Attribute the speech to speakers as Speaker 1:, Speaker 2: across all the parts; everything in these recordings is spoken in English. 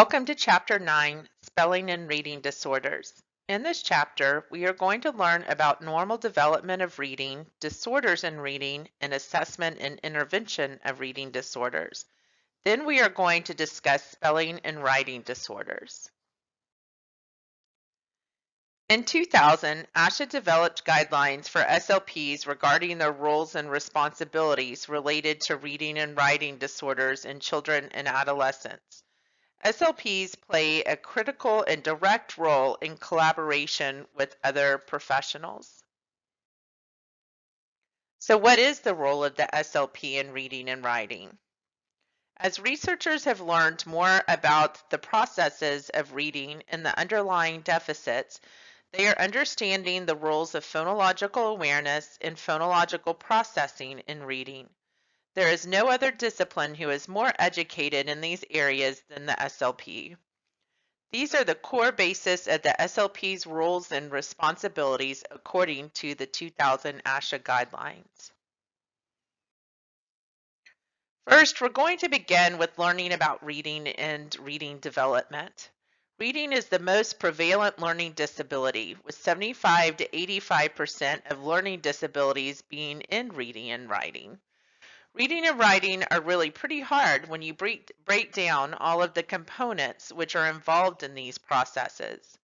Speaker 1: Welcome to Chapter 9, Spelling and Reading Disorders. In this chapter, we are going to learn about normal development of reading, disorders in reading, and assessment and intervention of reading disorders. Then we are going to discuss spelling and writing disorders. In 2000, ASHA developed guidelines for SLPs regarding their roles and responsibilities related to reading and writing disorders in children and adolescents. SLPs play a critical and direct role in collaboration with other professionals. So what is the role of the SLP in reading and writing? As researchers have learned more about the processes of reading and the underlying deficits, they are understanding the roles of phonological awareness and phonological processing in reading. There is no other discipline who is more educated in these areas than the SLP. These are the core basis of the SLP's roles and responsibilities according to the 2000 ASHA guidelines. First, we're going to begin with learning about reading and reading development. Reading is the most prevalent learning disability, with 75 to 85% of learning disabilities being in reading and writing. Reading and writing are really pretty hard when you break down all of the components which are involved in these processes.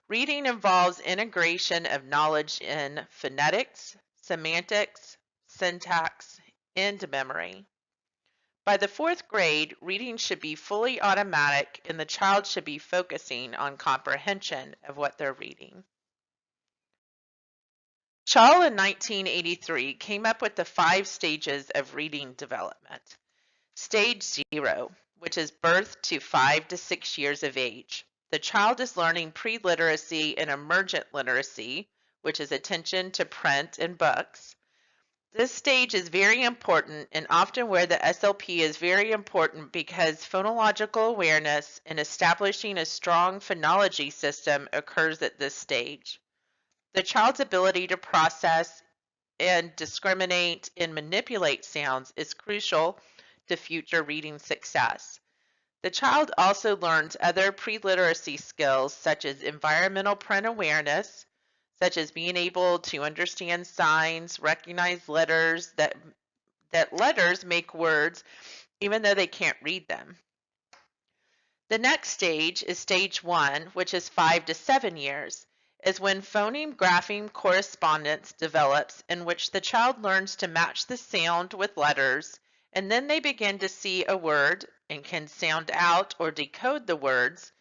Speaker 1: Reading involves integration of knowledge in phonetics, semantics, syntax, and memory. By the fourth grade, reading should be fully automatic and the child should be focusing on comprehension of what they're reading. Chall in 1983 came up with the 5 stages of reading development. Stage 0, which is birth to 5 to 6 years of age. The child is learning pre-literacy and emergent literacy, which is attention to print and books. This stage is very important and often where the SLP is very important because phonological awareness and establishing a strong phonology system occurs at this stage. The child's ability to process and discriminate and manipulate sounds is crucial to future reading success. The child also learns other pre-literacy skills such as environmental print awareness, such as being able to understand signs, recognize letters, that letters make words even though they can't read them. The next stage is stage 1, which is 5 to 7 years, is when phoneme-grapheme correspondence develops in which the child learns to match the sound with letters, and then they begin to see a word and can sound out or decode the words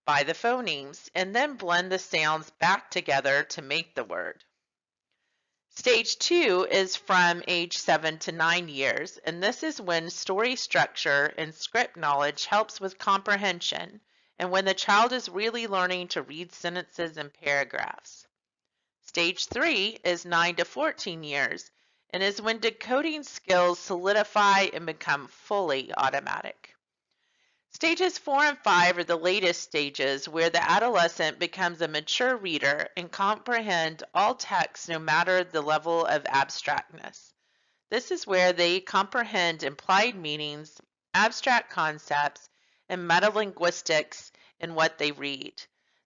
Speaker 1: by the phonemes, and then blend the sounds back together to make the word. Stage 2 is from age 7 to 9 years, and this is when story structure and script knowledge helps with comprehension, and when the child is really learning to read sentences and paragraphs. Stage 3 is 9 to 14 years, and is when decoding skills solidify and become fully automatic. Stages 4 and 5 are the latest stages where the adolescent becomes a mature reader and comprehend all text no matter the level of abstractness. This is where they comprehend implied meanings, abstract concepts, and metalinguistics in what they read.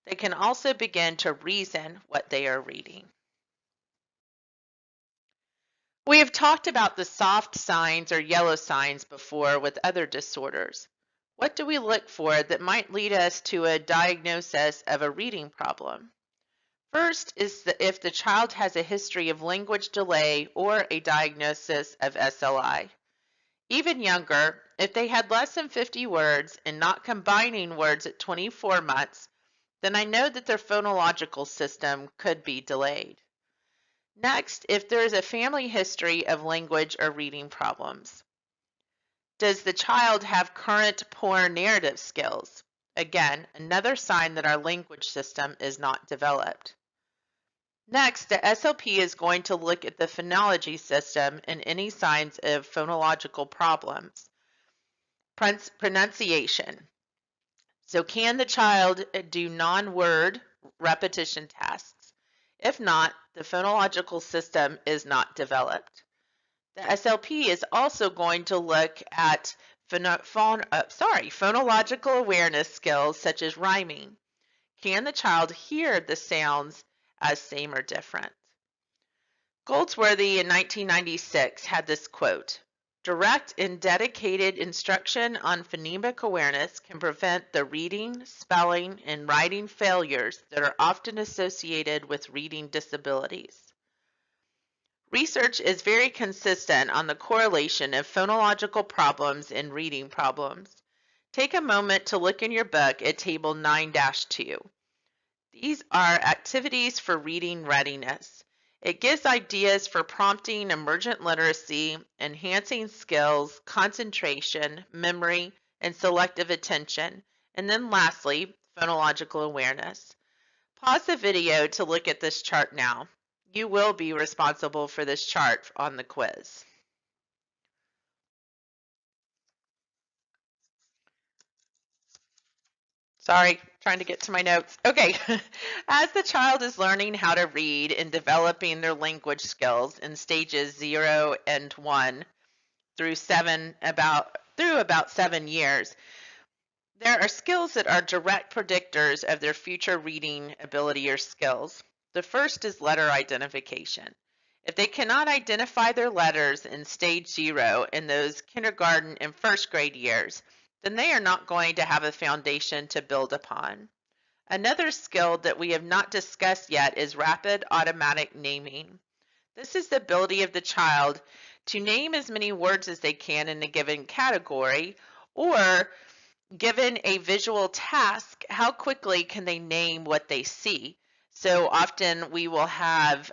Speaker 1: They can also begin to reason what they are reading. We have talked about the soft signs or yellow signs before with other disorders. What do we look for that might lead us to a diagnosis of a reading problem? First is if the child has a history of language delay or a diagnosis of SLI. Even younger, if they had less than 50 words and not combining words at 24 months, then I know that their phonological system could be delayed. Next, if there is a family history of language or reading problems. Does the child have current poor narrative skills? Again, another sign that our language system is not developed. Next, the SLP is going to look at the phonology system and any signs of phonological problems. Pronunciation. So can the child do non-word repetition tasks? If not, the phonological system is not developed. The SLP is also going to look at phonological awareness skills such as rhyming. Can the child hear the sounds as same or different? Goldsworthy in 1996 had this quote, "Direct and dedicated instruction on phonemic awareness can prevent the reading, spelling, and writing failures that are often associated with reading disabilities." Research is very consistent on the correlation of phonological problems and reading problems. Take a moment to look in your book at Table 9-2. These are activities for reading readiness. It gives ideas for prompting emergent literacy, enhancing skills, concentration, memory, and selective attention, and then lastly, phonological awareness. Pause the video to look at this chart now. You will be responsible for this chart on the quiz. Sorry, trying to get to my notes. Okay, as the child is learning how to read and developing their language skills in stages 0 and 1 through about 7 years, there are skills that are direct predictors of their future reading ability or skills. The first is letter identification. If they cannot identify their letters in stage 0 in those kindergarten and first grade years, then they are not going to have a foundation to build upon. Another skill that we have not discussed yet is rapid automatic naming. This is the ability of the child to name as many words as they can in a given category, or given a visual task, how quickly can they name what they see? So often we will have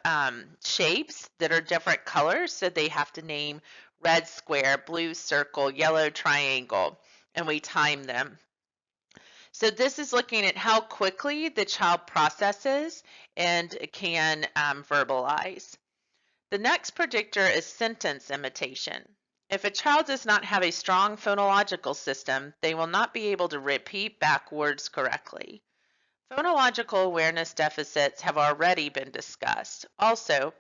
Speaker 1: shapes that are different colors, so they have to name red square, blue circle, yellow triangle, and we time them. So this is looking at how quickly the child processes and can verbalize. The next predictor is sentence imitation. If a child does not have a strong phonological system, they will not be able to repeat back words correctly. Phonological awareness deficits have already been discussed. Also,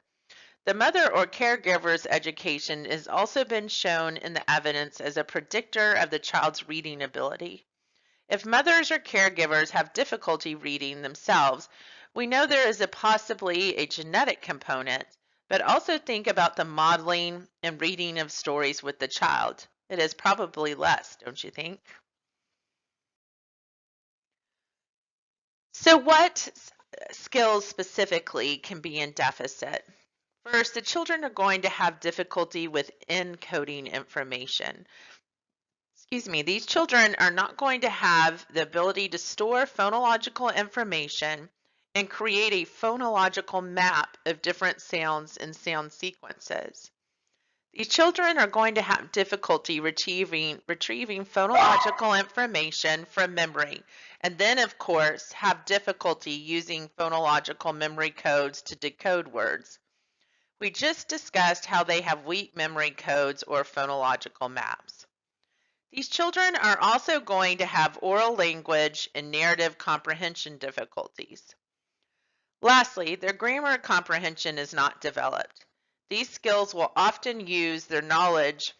Speaker 1: the mother or caregiver's education has also been shown in the evidence as a predictor of the child's reading ability. If mothers or caregivers have difficulty reading themselves, we know there is possibly a genetic component, but also think about the modeling and reading of stories with the child. It is probably less, don't you think? So what skills specifically can be in deficit? First, the children are going to have difficulty with encoding information. These children are not going to have the ability to store phonological information and create a phonological map of different sounds and sound sequences. These children are going to have difficulty retrieving phonological information from memory, and then, of course, have difficulty using phonological memory codes to decode words. We just discussed how they have weak memory codes or phonological maps. These children are also going to have oral language and narrative comprehension difficulties. Lastly, their grammar comprehension is not developed. These skills will often use their knowledge,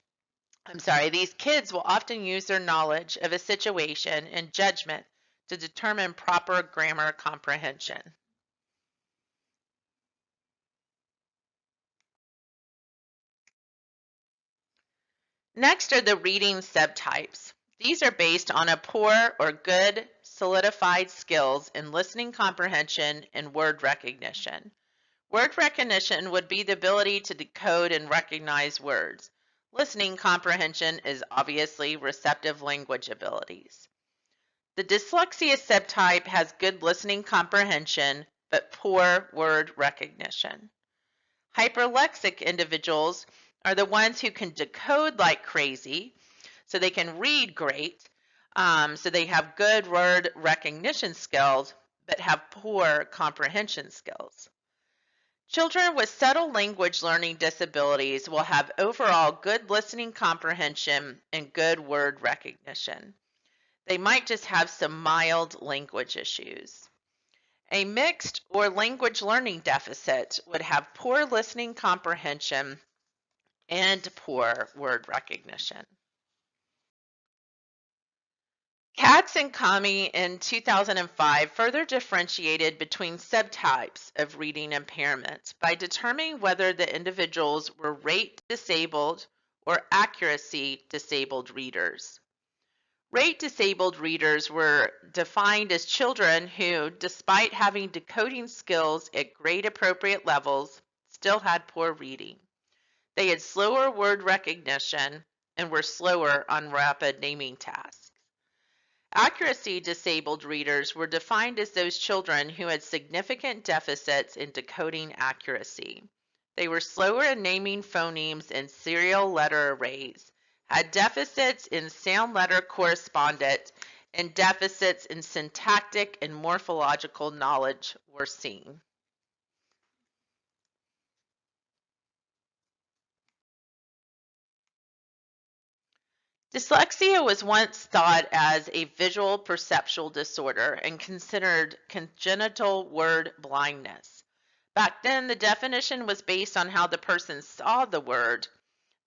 Speaker 1: these kids will often use their knowledge of a situation and judgment to determine proper grammar comprehension. Next are the reading subtypes. These are based on a poor or good solidified skills in listening comprehension and word recognition. Word recognition would be the ability to decode and recognize words. Listening comprehension is obviously receptive language abilities. The dyslexia subtype has good listening comprehension, but poor word recognition. Hyperlexic individuals are the ones who can decode like crazy, so they can read great, so they have good word recognition skills, but have poor comprehension skills. Children with subtle language learning disabilities will have overall good listening comprehension and good word recognition. They might just have some mild language issues. A mixed or language learning deficit would have poor listening comprehension and poor word recognition. Katz and Kami in 2005 further differentiated between subtypes of reading impairment by determining whether the individuals were rate disabled or accuracy disabled readers. Rate disabled readers were defined as children who, despite having decoding skills at grade appropriate levels, still had poor reading. They had slower word recognition and were slower on rapid naming tasks. Accuracy disabled readers were defined as those children who had significant deficits in decoding accuracy. They were slower in naming phonemes and serial letter arrays, had deficits in sound letter correspondence, and deficits in syntactic and morphological knowledge were seen. Dyslexia was once thought as a visual perceptual disorder and considered congenital word blindness. Back then, the definition was based on how the person saw the word,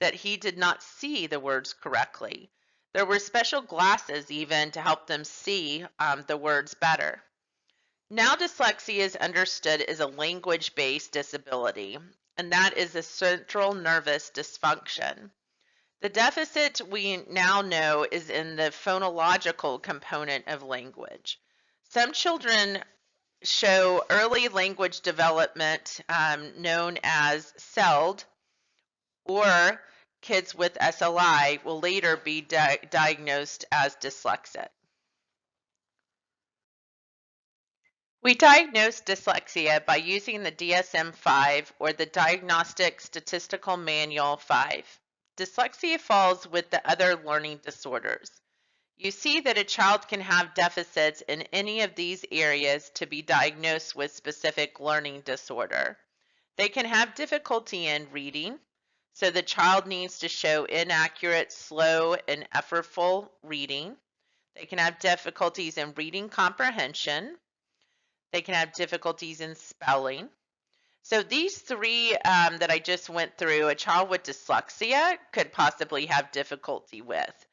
Speaker 1: that he did not see the words correctly. There were special glasses even to help them see the words better. Now, dyslexia is understood as a language-based disability, and that is a central nervous dysfunction. The deficit we now know is in the phonological component of language. Some children show early language development known as SELD, or kids with SLI will later be diagnosed as dyslexic. We diagnose dyslexia by using the DSM-5 or the Diagnostic Statistical Manual 5. Dyslexia falls with the other learning disorders. You see that a child can have deficits in any of these areas to be diagnosed with specific learning disorder. They can have difficulty in reading, so the child needs to show inaccurate, slow, and effortful reading. They can have difficulties in reading comprehension. They can have difficulties in spelling. So these three that I just went through, a child with dyslexia could possibly have difficulty with.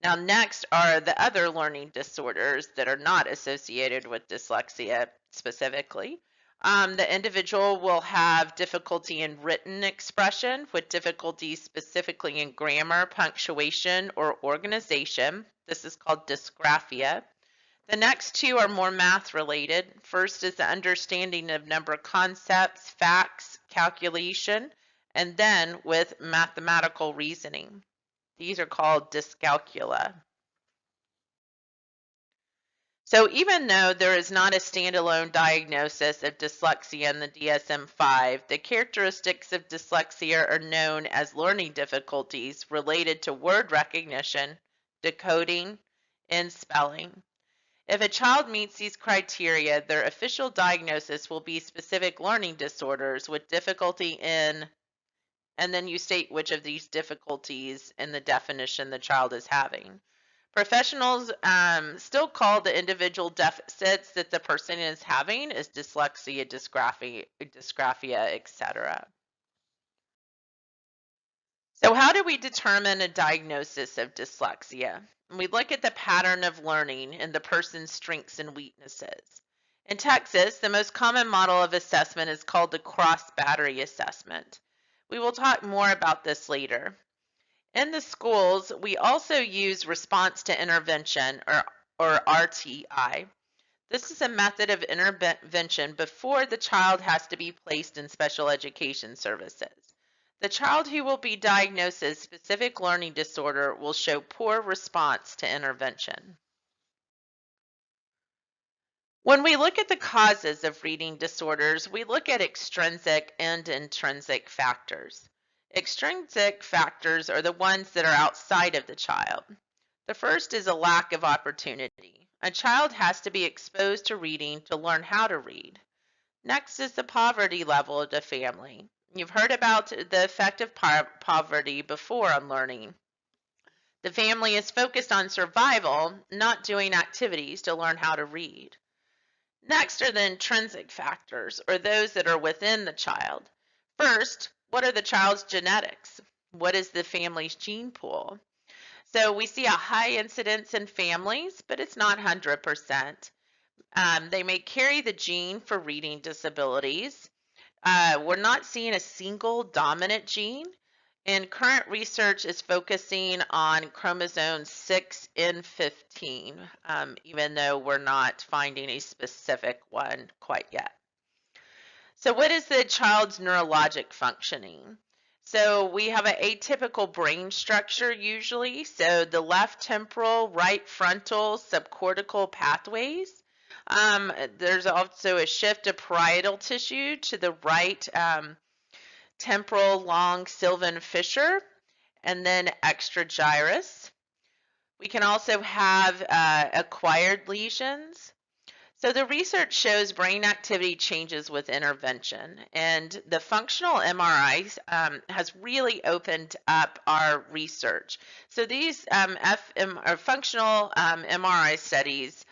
Speaker 1: Now, next are the other learning disorders that are not associated with dyslexia specifically. The individual will have difficulty in written expression with difficulties specifically in grammar, punctuation, or organization. This is called dysgraphia. The next two are more math related. First is the understanding of number concepts, facts, calculation, and then with mathematical reasoning. These are called dyscalculia. So even though there is not a standalone diagnosis of dyslexia in the DSM-5, the characteristics of dyslexia are known as learning difficulties related to word recognition, decoding, and spelling. If a child meets these criteria, their official diagnosis will be specific learning disorders with difficulty in, and then you state which of these difficulties in the definition the child is having. Professionals still call the individual deficits that the person is having as dyslexia, dysgraphia, etc. So how do we determine a diagnosis of dyslexia? We look at the pattern of learning and the person's strengths and weaknesses. In Texas, the most common model of assessment is called the cross-battery assessment. We will talk more about this later. In the schools, we also use response to intervention, or RTI. This is a method of intervention before the child has to be placed in special education services. The child who will be diagnosed as specific learning disorder will show poor response to intervention. When we look at the causes of reading disorders, we look at extrinsic and intrinsic factors. Extrinsic factors are the ones that are outside of the child. The first is a lack of opportunity. A child has to be exposed to reading to learn how to read. Next is the poverty level of the family. You've heard about the effect of poverty before on learning. The family is focused on survival, not doing activities to learn how to read. Next are the intrinsic factors, or those that are within the child. First, what are the child's genetics? What is the family's gene pool? So we see a high incidence in families, but it's not 100%. They may carry the gene for reading disabilities. We're not seeing a single dominant gene, and current research is focusing on chromosome 6 and 15, even though we're not finding a specific one quite yet. So what is the child's neurologic functioning? So we have an atypical brain structure usually. So the left temporal, right frontal, subcortical pathways. There's also a shift of parietal tissue to the right temporal long sylvan fissure, and then extra gyrus. We can also have acquired lesions. So the research shows brain activity changes with intervention, and the functional MRI has really opened up our research. So these functional MRI studies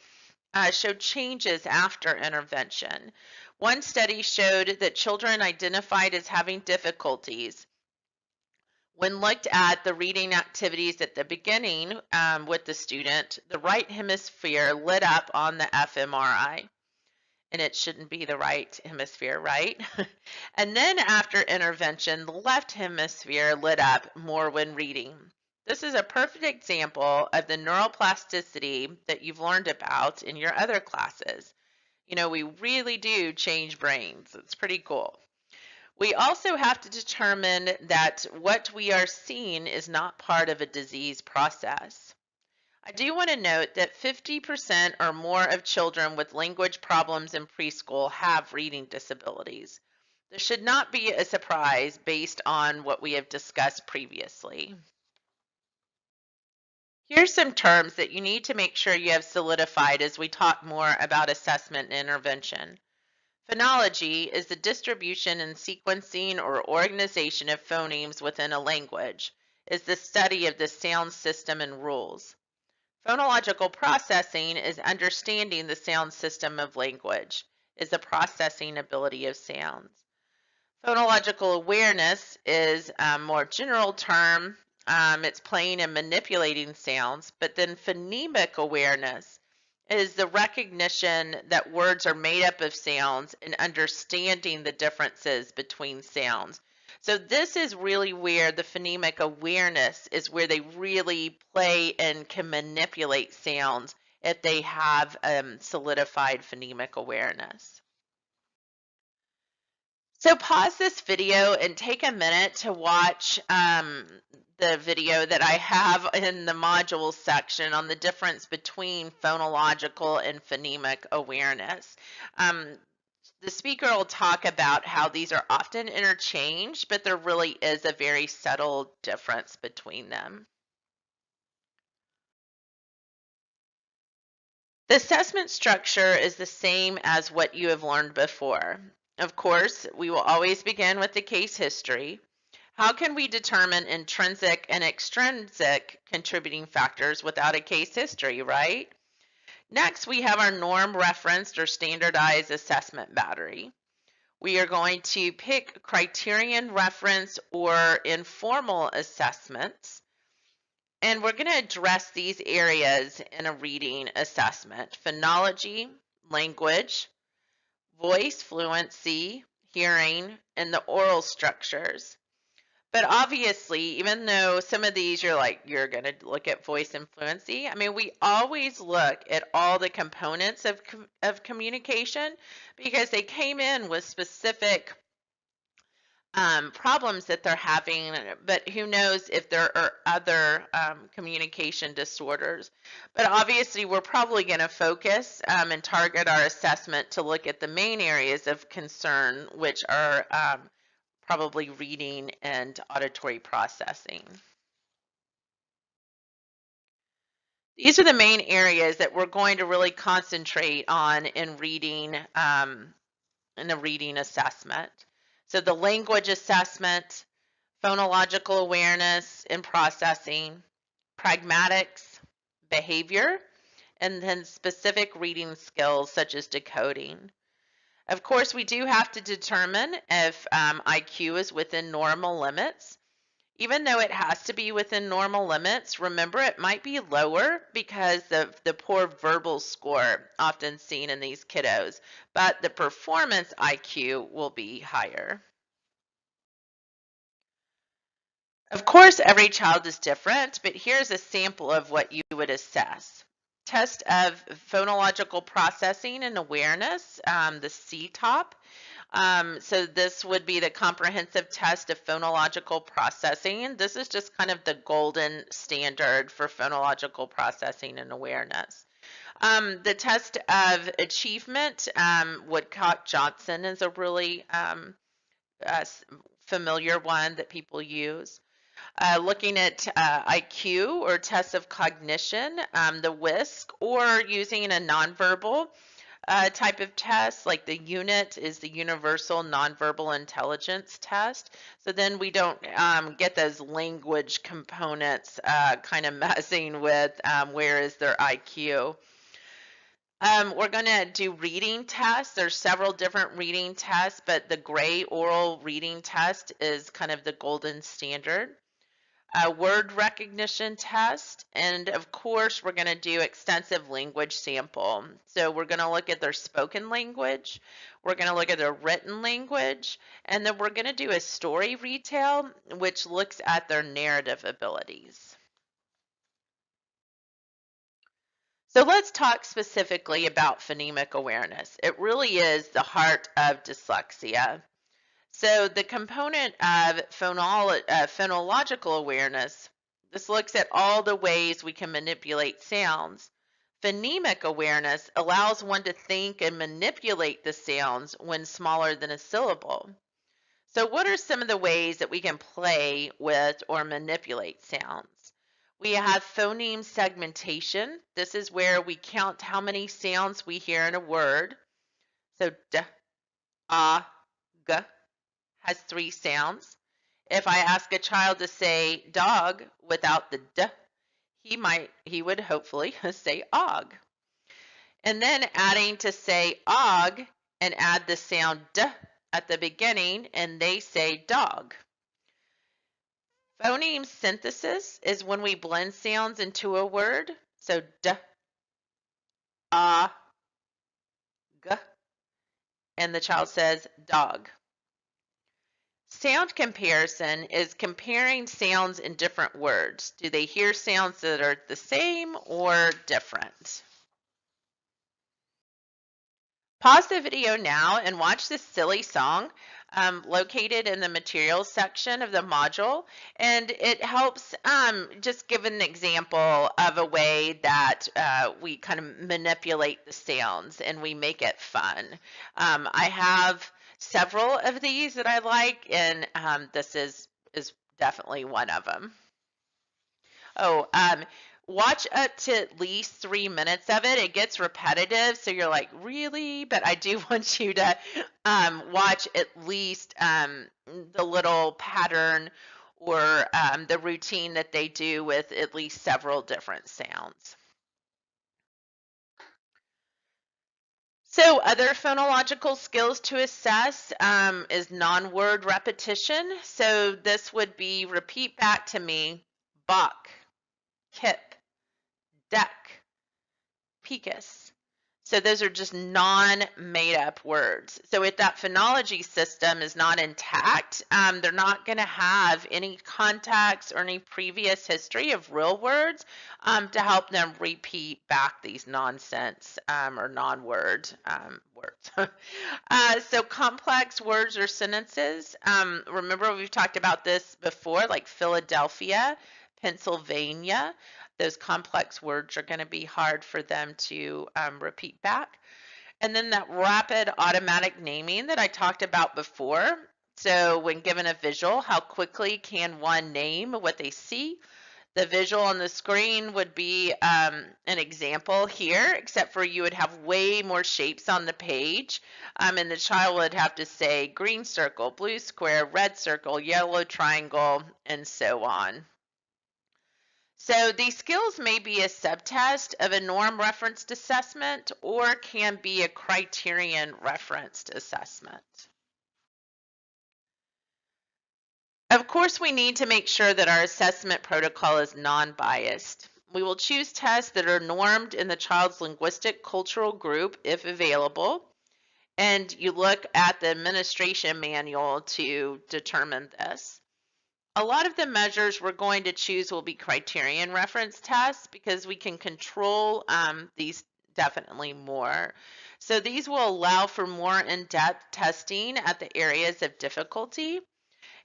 Speaker 1: showed changes after intervention. One study showed that children identified as having difficulties when looked at the reading activities at the beginning with the student, the right hemisphere lit up on the fMRI. And it shouldn't be the right hemisphere, right? And then after intervention, the left hemisphere lit up more when reading. This is a perfect example of the neuroplasticity that you've learned about in your other classes. You know, we really do change brains. It's pretty cool. We also have to determine that what we are seeing is not part of a disease process. I do want to note that 50% or more of children with language problems in preschool have reading disabilities. This should not be a surprise based on what we have discussed previously. Here's some terms that you need to make sure you have solidified as we talk more about assessment and intervention. Phonology is the distribution and sequencing or organization of phonemes within a language, is the study of the sound system and rules. Phonological processing is understanding the sound system of language, is the processing ability of sounds. Phonological awareness is a more general term. It's playing and manipulating sounds, but then phonemic awareness is the recognition that words are made up of sounds and understanding the differences between sounds. So this is really where the phonemic awareness is where they really play and can manipulate sounds if they have solidified phonemic awareness. So pause this video and take a minute to watch the video that I have in the modules section on the difference between phonological and phonemic awareness. The speaker will talk about how these are often interchanged, but there really is a very subtle difference between them. The assessment structure is the same as what you have learned before. Of course, we will always begin with the case history. How can we determine intrinsic and extrinsic contributing factors without a case history, right? Next, we have our norm referenced or standardized assessment battery. We are going to pick criterion reference or informal assessments. And we're going to address these areas in a reading assessment: phonology, language, voice fluency, hearing, and the oral structures. But obviously, even though some of these you're going to look at voice and fluency, I mean, we always look at all the components of communication because they came in with specific problems that they're having, but who knows if there are other communication disorders. But obviously, we're probably going to focus and target our assessment to look at the main areas of concern, which are probably reading and auditory processing. These are the main areas that we're going to really concentrate on in reading in the reading assessment. So the language assessment, phonological awareness and processing, pragmatics, behavior, and then specific reading skills such as decoding. Of course, we do have to determine if IQ is within normal limits. Even though it has to be within normal limits, remember it might be lower because of the poor verbal score often seen in these kiddos, but the performance IQ will be higher. Of course, every child is different, but here's a sample of what you would assess. Test of phonological processing and awareness, the CTOP. So this would be the comprehensive test of phonological processing. This is just kind of the golden standard for phonological processing and awareness. The test of achievement, Woodcock-Johnson is a really uh, familiar one that people use. Looking at IQ or tests of cognition, the WISC, or using a nonverbal type of test, like the UNIT is the Universal Nonverbal Intelligence Test. So then we don't get those language components kind of messing with where is their IQ. We're going to do reading tests. There's several different reading tests, but the gray oral reading test is kind of the golden standard. A word recognition test, and of course we're going to do extensive language sample. So we're going to look at their spoken language, we're going to look at their written language, and then we're going to do a story retell, which looks at their narrative abilities. So let's talk specifically about phonemic awareness. It really is the heart of dyslexia. So the component of phonological awareness, this looks at all the ways we can manipulate sounds. Phonemic awareness allows one to think and manipulate the sounds when smaller than a syllable. So what are some of the ways that we can play with or manipulate sounds? We have phoneme segmentation. This is where we count how many sounds we hear in a word. So d, g has 3 sounds. If I ask a child to say dog without the d, he would hopefully say og. And then adding to say og and add the sound d at the beginning, and they say dog. Phoneme synthesis is when we blend sounds into a word. So d, g, and the child says dog. Sound comparison is comparing sounds in different words. Do they hear sounds that are the same or different? Pause the video now and watch this silly song located in the materials section of the module, and it helps just give an example of a way that we kind of manipulate the sounds and we make it fun. I have several of these that I like, and this is definitely one of them. Oh, watch up to at least 3 minutes of it. It gets repetitive, so you're like, really? But I do want you to watch at least the little pattern or the routine that they do with at least several different sounds. So other phonological skills to assess is non-word repetition. So this would be repeat back to me, buck, kip, deck, picus. So those are just non-made up words. So if that phonology system is not intact, they're not going to have any context or any previous history of real words to help them repeat back these nonsense or non-word words. So complex words or sentences. Remember we've talked about this before, like Philadelphia, Pennsylvania. Those complex words are going to be hard for them to repeat back. And then that rapid automatic naming that I talked about before. So when given a visual, how quickly can one name what they see? The visual on the screen would be an example here, except for you would have way more shapes on the page. And the child would have to say green circle, blue square, red circle, yellow triangle, and so on. So these skills may be a subtest of a norm referenced assessment or can be a criterion referenced assessment. Of course, we need to make sure that our assessment protocol is non-biased. We will choose tests that are normed in the child's linguistic cultural group if available, and you look at the administration manual to determine this. A lot of the measures we're going to choose will be criterion reference tests because we can control these definitely more. So these will allow for more in-depth testing at the areas of difficulty,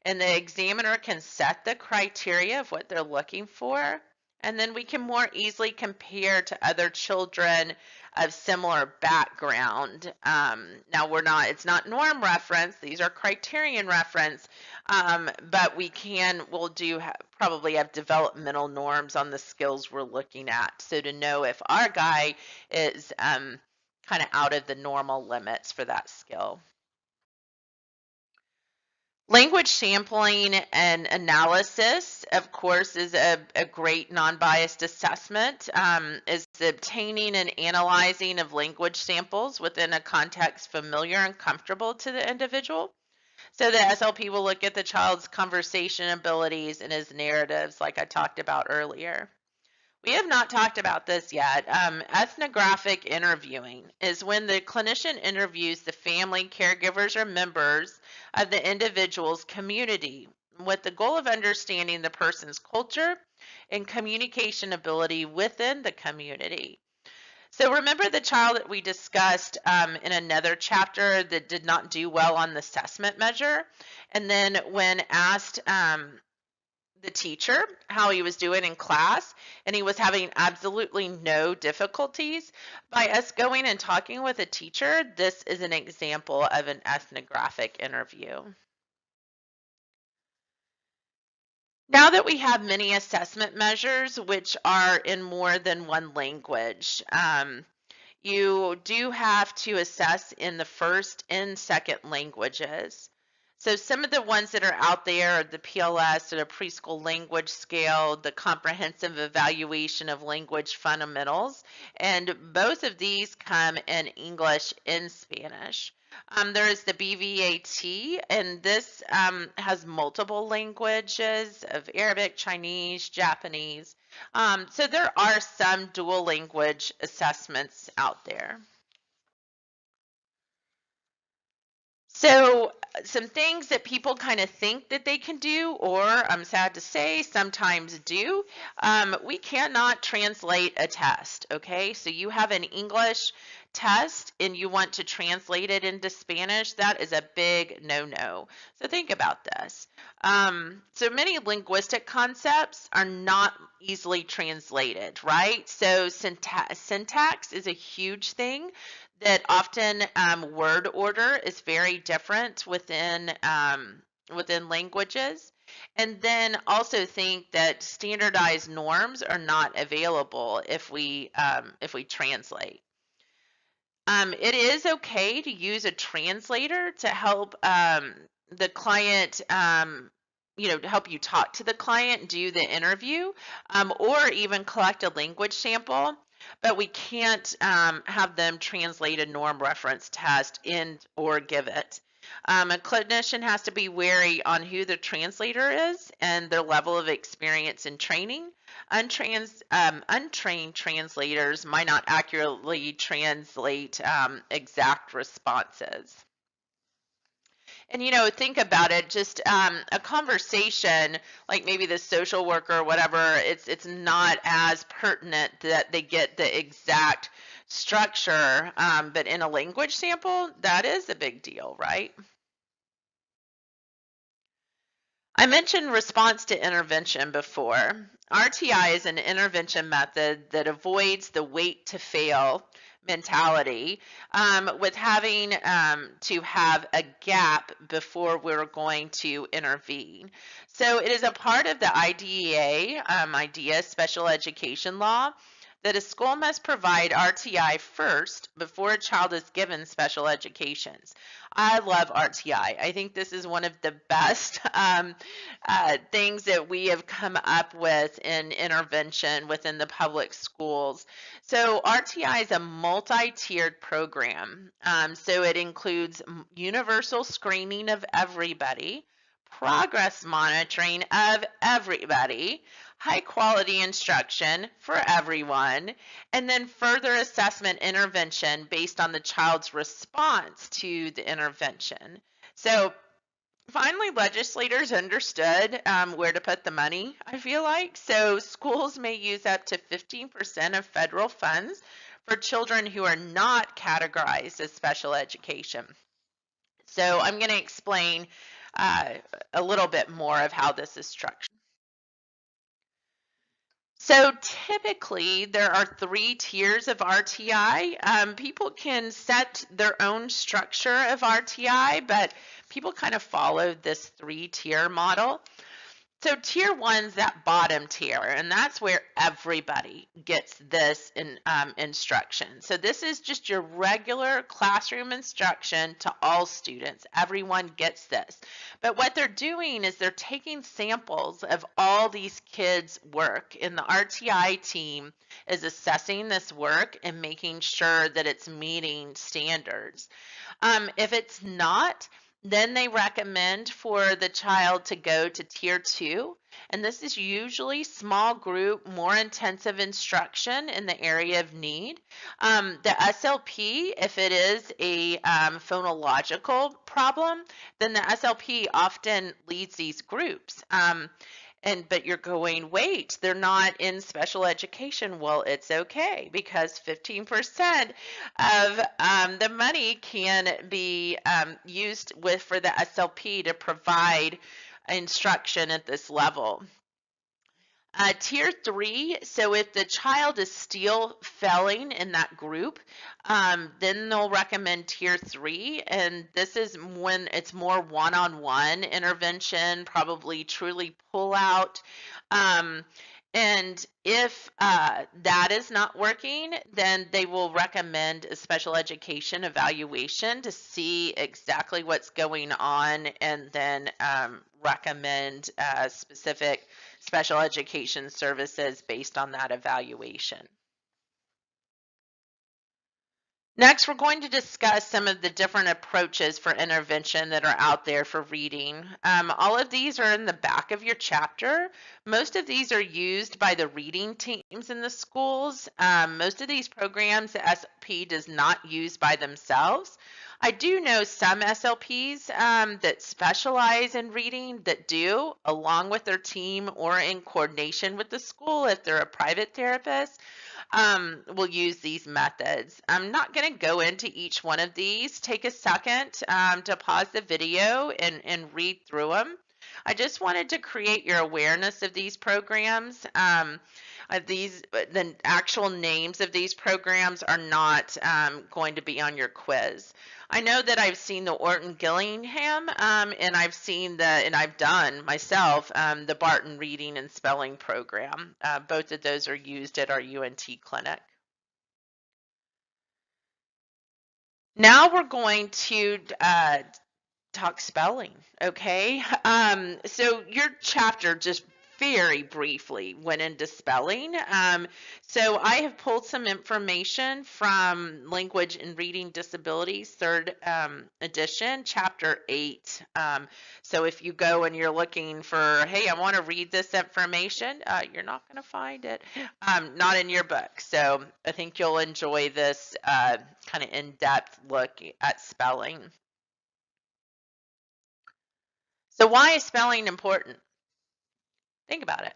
Speaker 1: and the examiner can set the criteria of what they're looking for, and then we can more easily compare to other children of similar background. Now it's not norm reference, these are criterion reference, but probably have developmental norms on the skills we're looking at. So to know if our guy is kind of out of the normal limits for that skill. Language sampling and analysis, of course, is a great non-biased assessment, is the obtaining and analyzing of language samples within a context familiar and comfortable to the individual. So the SLP will look at the child's conversation abilities and his narratives, like I talked about earlier. We have not talked about this yet. Ethnographic interviewing is when the clinician interviews the family, caregivers, or members of the individual's community with the goal of understanding the person's culture and communication ability within the community. So remember the child that we discussed in another chapter that did not do well on the assessment measure? And then when asked the teacher how he was doing in class, and he was having absolutely no difficulties. By us going and talking with a teacher, this is an example of an ethnographic interview. Now that we have many assessment measures which are in more than one language, you do have to assess in the first and second languages. So some of the ones that are out there are the PLS, or the Preschool Language Scale, the Comprehensive Evaluation of Language Fundamentals, and both of these come in English and Spanish. There is the BVAT, and this has multiple languages of Arabic, Chinese, Japanese. So there are some dual language assessments out there. So some things that people kind of think that they can do, or I'm sad to say, sometimes do, we cannot translate a test, okay? So you have an English test and you want to translate it into Spanish, that is a big no-no. So think about this. So many linguistic concepts are not easily translated, right? So syntax is a huge thing that often word order is very different within languages. And then also think that standardized norms are not available if we translate. It is okay to use a translator to help the client, to help you talk to the client, do the interview, or even collect a language sample. But we can't have them translate a norm reference test in or give it. A clinician has to be wary on who the translator is and their level of experience and training. Untrained translators might not accurately translate exact responses. And think about it, just a conversation, like maybe the social worker or whatever, it's not as pertinent that they get the exact structure, but in a language sample, that is a big deal, right? I mentioned response to intervention before. RTI is an intervention method that avoids the wait to fail mentality, with having to have a gap before we're going to intervene. So it is a part of the IDEA special education law, that a school must provide RTI first before a child is given special educations. I love RTI. I think this is one of the best things that we have come up with in intervention within the public schools. So RTI is a multi-tiered program. So it includes universal screening of everybody, progress monitoring of everybody, high quality instruction for everyone, and then further assessment intervention based on the child's response to the intervention. So finally, legislators understood where to put the money, I feel like. So schools may use up to 15% of federal funds for children who are not categorized as special education. So I'm going to explain a little bit more of how this is structured. So typically there are 3 tiers of RTI. People can set their own structure of RTI, but people kind of follow this 3-tier model. So tier 1's that bottom tier, and that's where everybody gets this instruction. So this is just your regular classroom instruction to all students. Everyone gets this. But what they're doing is they're taking samples of all these kids' work, and the RTI team is assessing this work and making sure that it's meeting standards. If it's not, then they recommend for the child to go to tier 2, and this is usually small group, more intensive instruction in the area of need. The SLP, if it is a phonological problem, then the SLP often leads these groups. But you're going, wait, they're not in special education. Well, it's okay, because 15% of the money can be used for the SLP to provide instruction at this level. Tier 3, so if the child is still failing in that group, then they'll recommend tier 3, and this is when it's more one-on-one intervention, probably truly pull out. And if that is not working, then they will recommend a special education evaluation to see exactly what's going on, and then recommend specific special education services based on that evaluation. Next, we're going to discuss some of the different approaches for intervention that are out there for reading. All of these are in the back of your chapter. Most of these are used by the reading teams in the schools. Most of these programs the SLP does not use by themselves. I do know some SLPs that specialize in reading that do, along with their team or in coordination with the school if they're a private therapist. Will use these methods. I'm not going to go into each one of these. Take a second to pause the video and read through them. I just wanted to create your awareness of these programs. The actual names of these programs are not going to be on your quiz. I know that I've seen the Orton Gillingham, and I've done myself the Barton Reading and Spelling program. Both of those are used at our UNT clinic. Now we're going to talk spelling, okay? So your chapter just very briefly went into spelling. So I have pulled some information from Language and Reading Disabilities, 3rd edition, chapter 8. So if you go and you're looking for, hey, I want to read this information, you're not going to find it, not in your book. So I think you'll enjoy this kind of in-depth look at spelling. So why is spelling important? Think about it.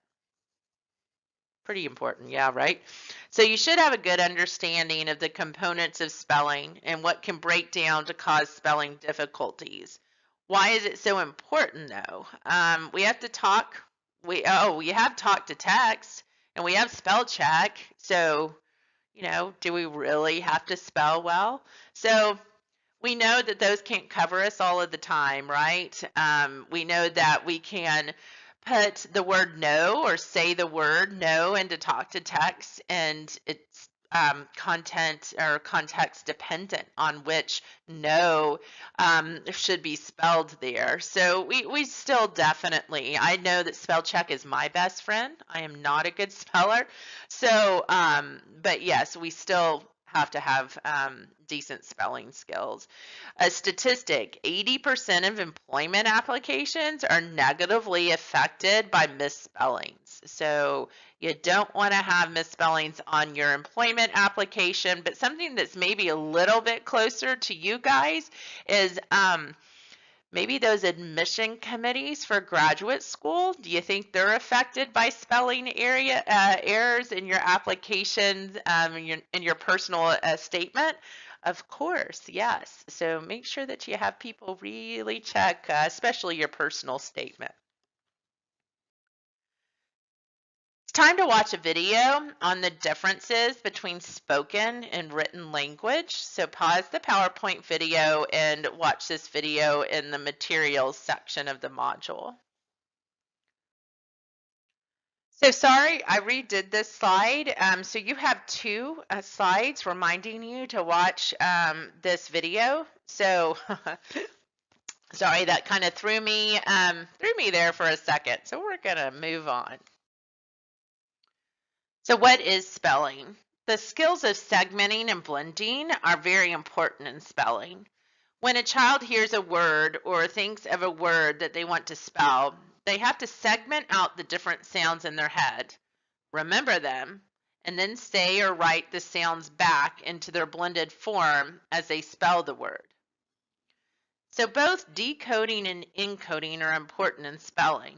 Speaker 1: Pretty important, yeah, right? So you should have a good understanding of the components of spelling and what can break down to cause spelling difficulties. Why is it so important, though? We have to talk. We have talk to text, and we have spell check. So, do we really have to spell well? So we know that those can't cover us all of the time, right? We know that we can put the word no or say the word no into talk to text, and it's content or context dependent on which no should be spelled there. So we still definitely, I know that spell check is my best friend. I am not a good speller. So, but yes, we still have to have decent spelling skills. A statistic, 80% of employment applications are negatively affected by misspellings. So you don't want to have misspellings on your employment application, but something that's maybe a little bit closer to you guys is maybe those admission committees for graduate school. Do you think they're affected by spelling errors in your applications, in your personal statement? Of course, yes. So make sure that you have people really check, especially your personal statement. It's time to watch a video on the differences between spoken and written language. So pause the PowerPoint video and watch this video in the materials section of the module. So sorry, I redid this slide. So you have two slides reminding you to watch this video. So sorry, that kind of threw me there for a second. So we're gonna move on. So what is spelling? The skills of segmenting and blending are very important in spelling. When a child hears a word or thinks of a word that they want to spell, they have to segment out the different sounds in their head, remember them, and then say or write the sounds back into their blended form as they spell the word. So both decoding and encoding are important in spelling.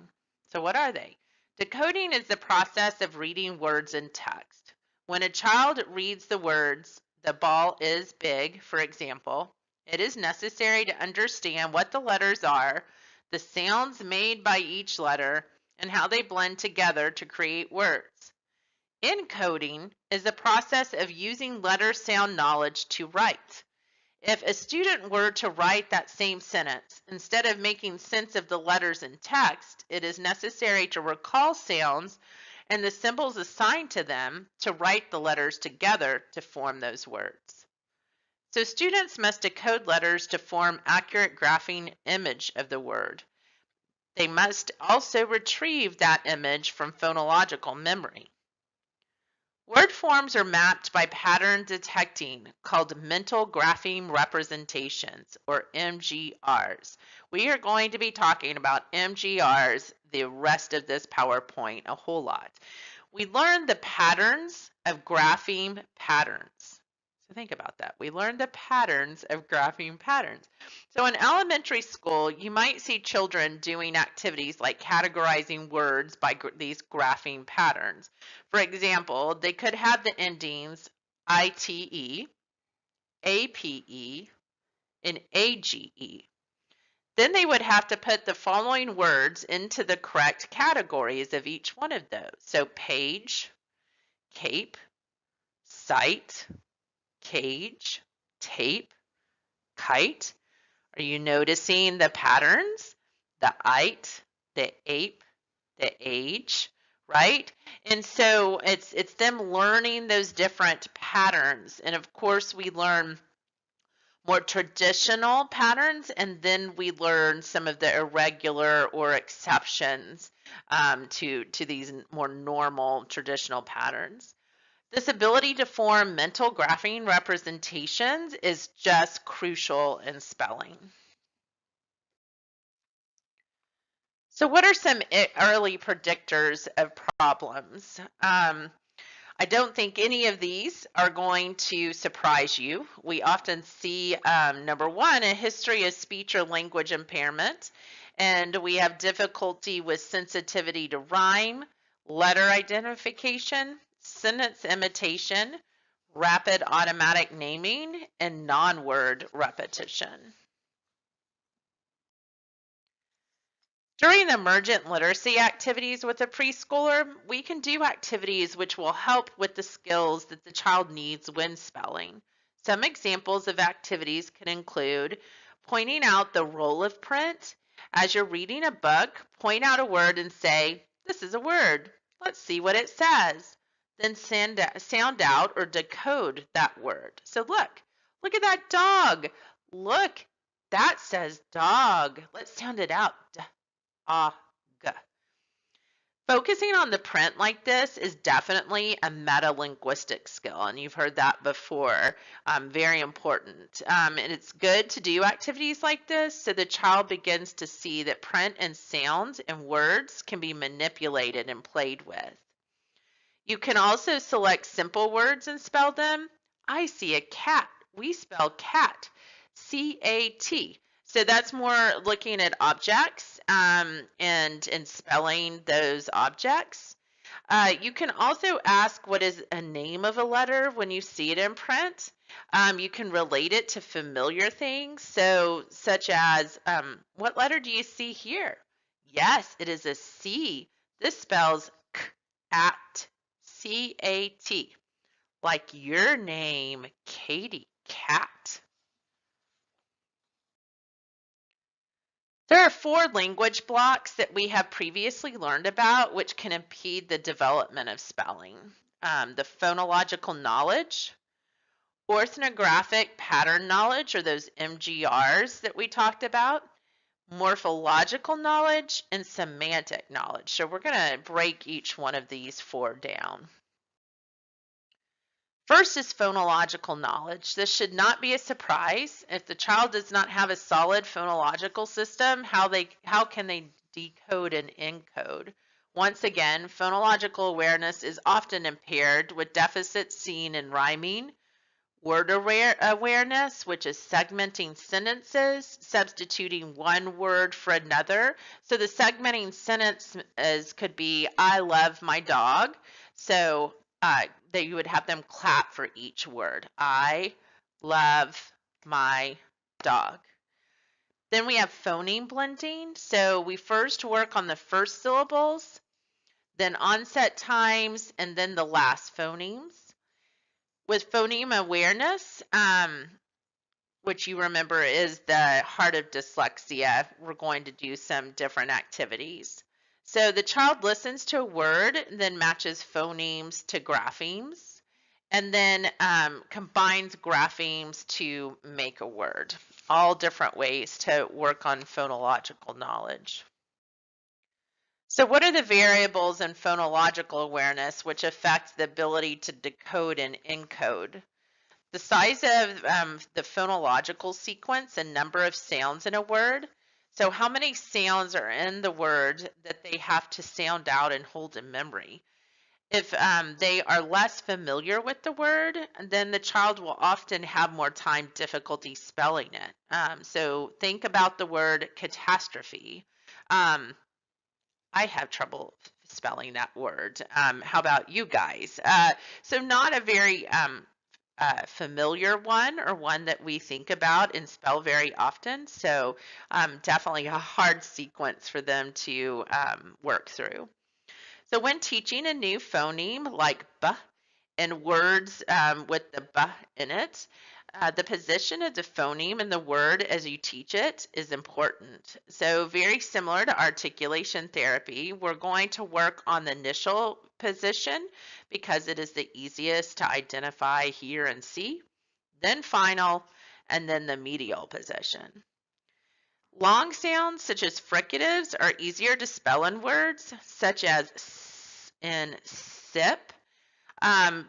Speaker 1: So what are they? Decoding is the process of reading words in text. When a child reads the words, "the ball is big," for example, it is necessary to understand what the letters are, the sounds made by each letter, and how they blend together to create words. Encoding is the process of using letter sound knowledge to write. If a student were to write that same sentence, instead of making sense of the letters in text, it is necessary to recall sounds and the symbols assigned to them to write the letters together to form those words. So students must decode letters to form accurate graphing image of the word. They must also retrieve that image from phonological memory. Word forms are mapped by pattern detecting called mental grapheme representations, or MGRs. We are going to be talking about MGRs the rest of this PowerPoint a whole lot. We learned the patterns of grapheme patterns. So think about that. We learned the patterns of grapheme patterns. So in elementary school, you might see children doing activities like categorizing words by these grapheme patterns. For example, they could have the endings ITE, APE, and AGE. Then they would have to put the following words into the correct categories of each one of those. So page, cape, site, cage, tape, kite. Are you noticing the patterns? The ite, the ape, the age, right? And so it's them learning those different patterns. And of course we learn more traditional patterns, and then we learn some of the irregular or exceptions to these more normal traditional patterns. This ability to form mental grapheme representations is just crucial in spelling. So what are some early predictors of problems? I don't think any of these are going to surprise you. We often see, number one, a history of speech or language impairment, and we have difficulty with sensitivity to rhyme, letter identification, sentence imitation, rapid automatic naming, and non-word repetition. During emergent literacy activities with a preschooler, we can do activities which will help with the skills that the child needs when spelling. Some examples of activities can include pointing out the role of print. As you're reading a book, point out a word and say, "This is a word. Let's see what it says." Then sound out or decode that word. So look at that dog. Look, that says dog. Let's sound it out. G. Focusing on the print like this is definitely a meta-linguistic skill, and you've heard that before. Very important. And it's good to do activities like this so the child begins to see that print and sounds and words can be manipulated and played with. You can also select simple words and spell them. I see a cat. We spell cat, C-A-T. So that's more looking at objects and spelling those objects. You can also ask what is a name of a letter when you see it in print. You can relate it to familiar things, so such as what letter do you see here? Yes, it is a C. This spells cat, C-A-T, like your name, Katie, cat. There are 4 language blocks that we have previously learned about which can impede the development of spelling. The phonological knowledge, orthographic pattern knowledge, or those MGRs that we talked about, morphological knowledge, and semantic knowledge. So we're going to break each one of these 4 down. First is phonological knowledge. This should not be a surprise. If the child does not have a solid phonological system, how can they decode and encode? Once again, phonological awareness is often impaired with deficits seen in rhyming, word awareness, which is segmenting sentences, substituting one word for another. So the segmenting sentence could be, I love my dog. So that you would have them clap for each word. I love my dog. Then we have phoneme blending. So we first work on the first syllables, then onset times, and then the last phonemes. With phoneme awareness, which you remember is the heart of dyslexia, we're going to do some different activities. So the child listens to a word, then matches phonemes to graphemes, and then combines graphemes to make a word. All different ways to work on phonological knowledge. So what are the variables in phonological awareness which affect the ability to decode and encode? The size of the phonological sequence and number of sounds in a word. So how many sounds are in the word that they have to sound out and hold in memory? If they are less familiar with the word, then the child will often have more difficulty spelling it. So think about the word catastrophe. I have trouble spelling that word. How about you guys? So not a very familiar one, or one that we think about and spell very often. So definitely a hard sequence for them to work through. So when teaching a new phoneme like B and words with the B in it, the position of the phoneme in the word as you teach it is important. So very similar to articulation therapy, we're going to work on the initial position because it is the easiest to identify, hear, and see, then final, and then the medial position. Long sounds such as fricatives are easier to spell in words such as s and sip,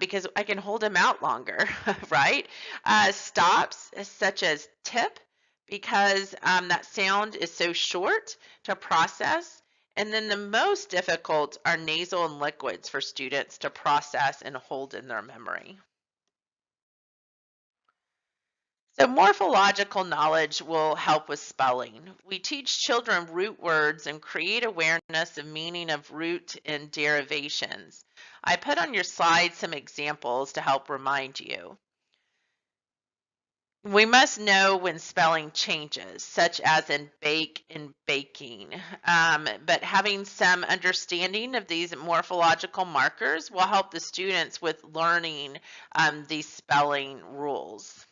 Speaker 1: because I can hold them out longer, right? Stops such as tip, because that sound is so short to process. And then the most difficult are nasal and liquids for students to process and hold in their memory. So morphological knowledge will help with spelling. We teach children root words and create awareness of meaning of root and derivations. I put on your slide some examples to help remind you. We must know when spelling changes, such as in bake and baking. But having some understanding of these morphological markers will help the students with learning these spelling rules.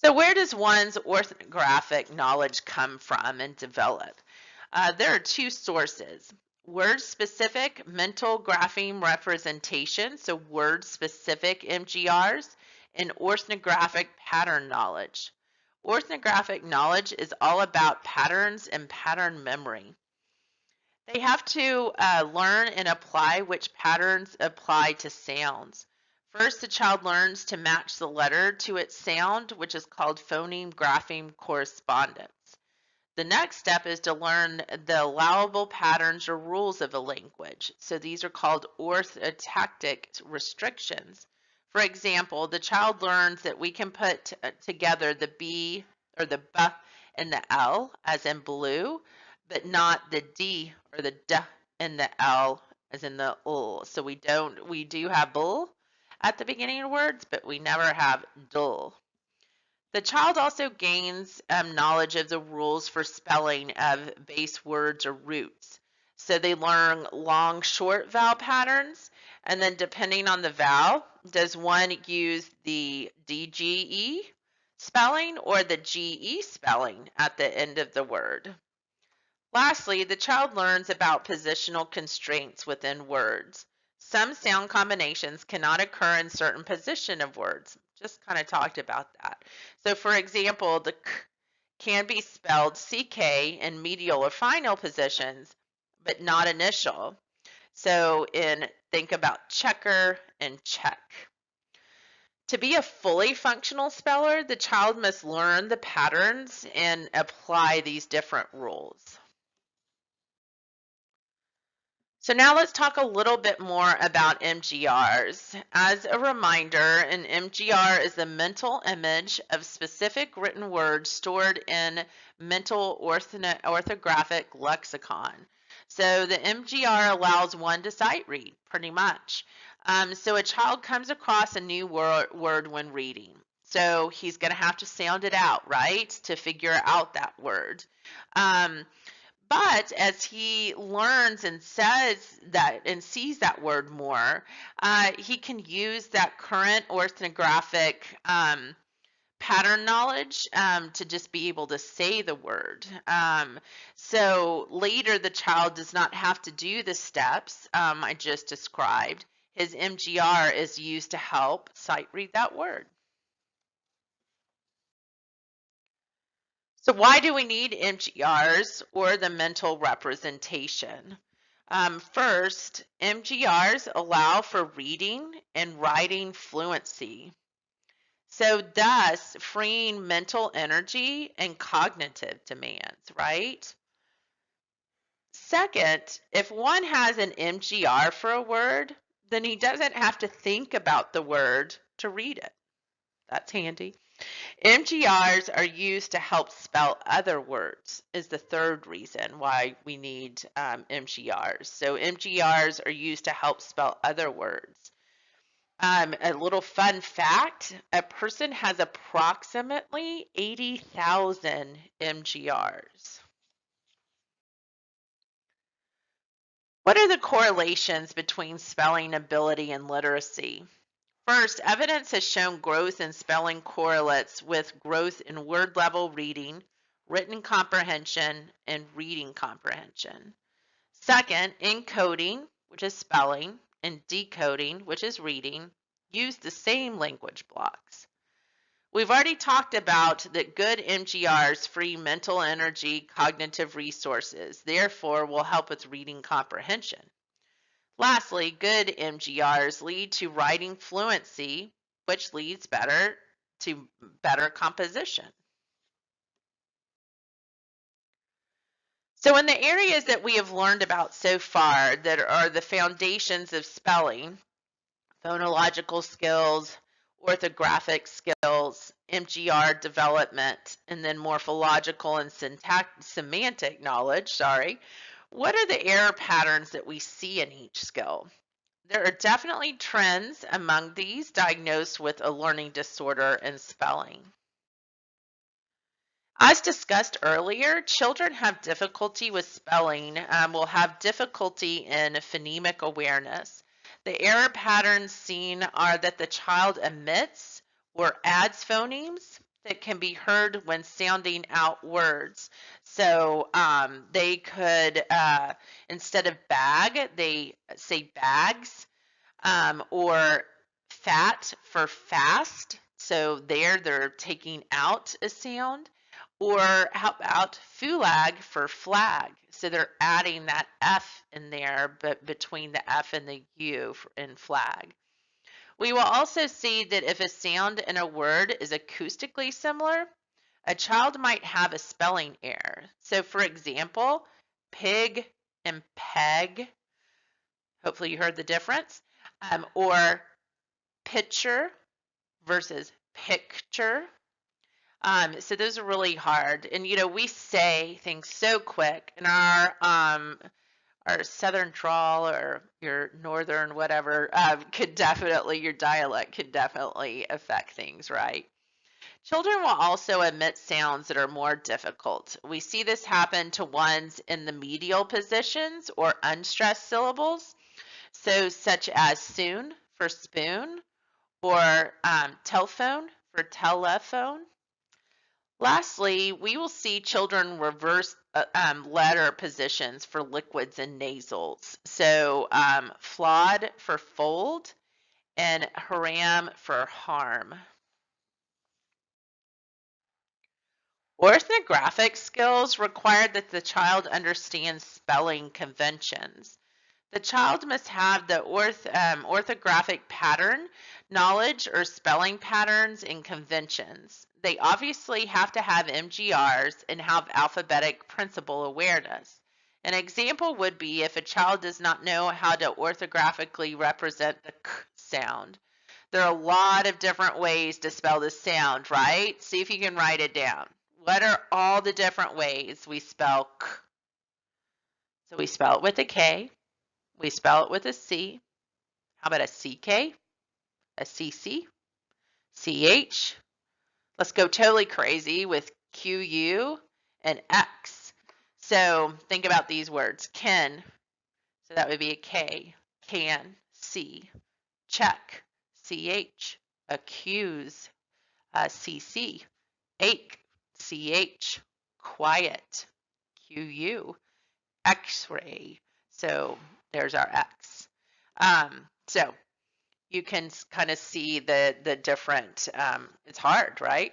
Speaker 1: So where does one's orthographic knowledge come from and develop? There are 2 sources. Word-specific mental grapheme representation, so word-specific MGRs, and orthographic pattern knowledge. Orthographic knowledge is all about patterns and pattern memory. They have to learn and apply which patterns apply to sounds. First, the child learns to match the letter to its sound, which is called phoneme-grapheme correspondence. The next step is to learn the allowable patterns or rules of a language. So these are called orthotactic restrictions. For example, the child learns that we can put together the B or the B and the L as in blue, but not the D or the D and the L as in the L. So we do have bull at the beginning of words, but we never have dull. The child also gains knowledge of the rules for spelling of base words or roots. So they learn long, short vowel patterns, and then depending on the vowel, does one use the DGE spelling or the GE spelling at the end of the word? Lastly, the child learns about positional constraints within words. Some sound combinations cannot occur in certain position of words. Just kind of talked about that. So for example, the k can be spelled CK in medial or final positions, but not initial. So think about checker and check. To be a fully functional speller, the child must learn the patterns and apply these different rules. So now let's talk a little bit more about MGRs. As a reminder, an MGR is the mental image of specific written words stored in mental orthographic lexicon. So the MGR allows one to sight read, pretty much. So a child comes across a new word when reading. So he's going to have to sound it out, right, to figure out that word. But as he learns and says that and sees that word more, he can use that current orthographic pattern knowledge to just be able to say the word. So later, the child does not have to do the steps I just described. His MGR is used to help sight read that word. So why do we need MGRs or the mental representation? First, MGRs allow for reading and writing fluency. So thus freeing mental energy and cognitive demands, right? Second, if one has an MGR for a word, then he doesn't have to think about the word to read it. That's handy. MGRs are used to help spell other words is the third reason why we need MGRs. So MGRs are used to help spell other words. A little fun fact, a person has approximately 80,000 MGRs. What are the correlations between spelling ability and literacy? First, evidence has shown growth in spelling correlates with growth in word level reading, written comprehension, and reading comprehension. Second, encoding, which is spelling, and decoding, which is reading, use the same language blocks. We've already talked about that good MGRs free mental energy, cognitive resources, therefore will help with reading comprehension. Lastly, good MGRs lead to writing fluency, which leads to better composition. So in the areas that we have learned about so far that are the foundations of spelling, phonological skills, orthographic skills, MGR development, and then morphological and semantic knowledge, what are the error patterns that we see in each skill? There are definitely trends among these diagnosed with a learning disorder in spelling. As discussed earlier, children have difficulty with spelling, will have difficulty in phonemic awareness. The error patterns seen are that the child omits or adds phonemes that can be heard when sounding out words. So they could, instead of bag, they say bags, or fat for fast So there they're taking out a sound. Or how about FULAG for flag? So they're adding that F in there, but between the F and the U in flag. We will also see that if a sound in a word is acoustically similar, a child might have a spelling error. So for example, pig and peg, hopefully you heard the difference, or picture versus picture. So those are really hard. And we say things so quick, and our southern drawl or your northern whatever your dialect could definitely affect things, right? Children will also emit sounds that are more difficult. We see this happen to ones in the medial positions or unstressed syllables, so such as soon for spoon or telephone for telephone. Lastly, we will see children reverse letter positions for liquids and nasals. So flawed for fold and haram for harm. Orthographic skills require that the child understands spelling conventions. The child must have the orthographic pattern knowledge or spelling patterns and conventions. They obviously have to have MGRs and have alphabetic principle awareness. An example would be if a child does not know how to orthographically represent the k sound. There are a lot of different ways to spell this sound, right? See if you can write it down. What are all the different ways we spell k? So we spell it with a K. We spell it with a C. How about a CK, a CC, CH? Let's go totally crazy with QU and X. So think about these words. Can, so that would be a K. Can, C. Check, CH. Accuse, CC. Ache, CH. Quiet, QU. X-ray. So there's our X. So you can kind of see the different, it's hard, right?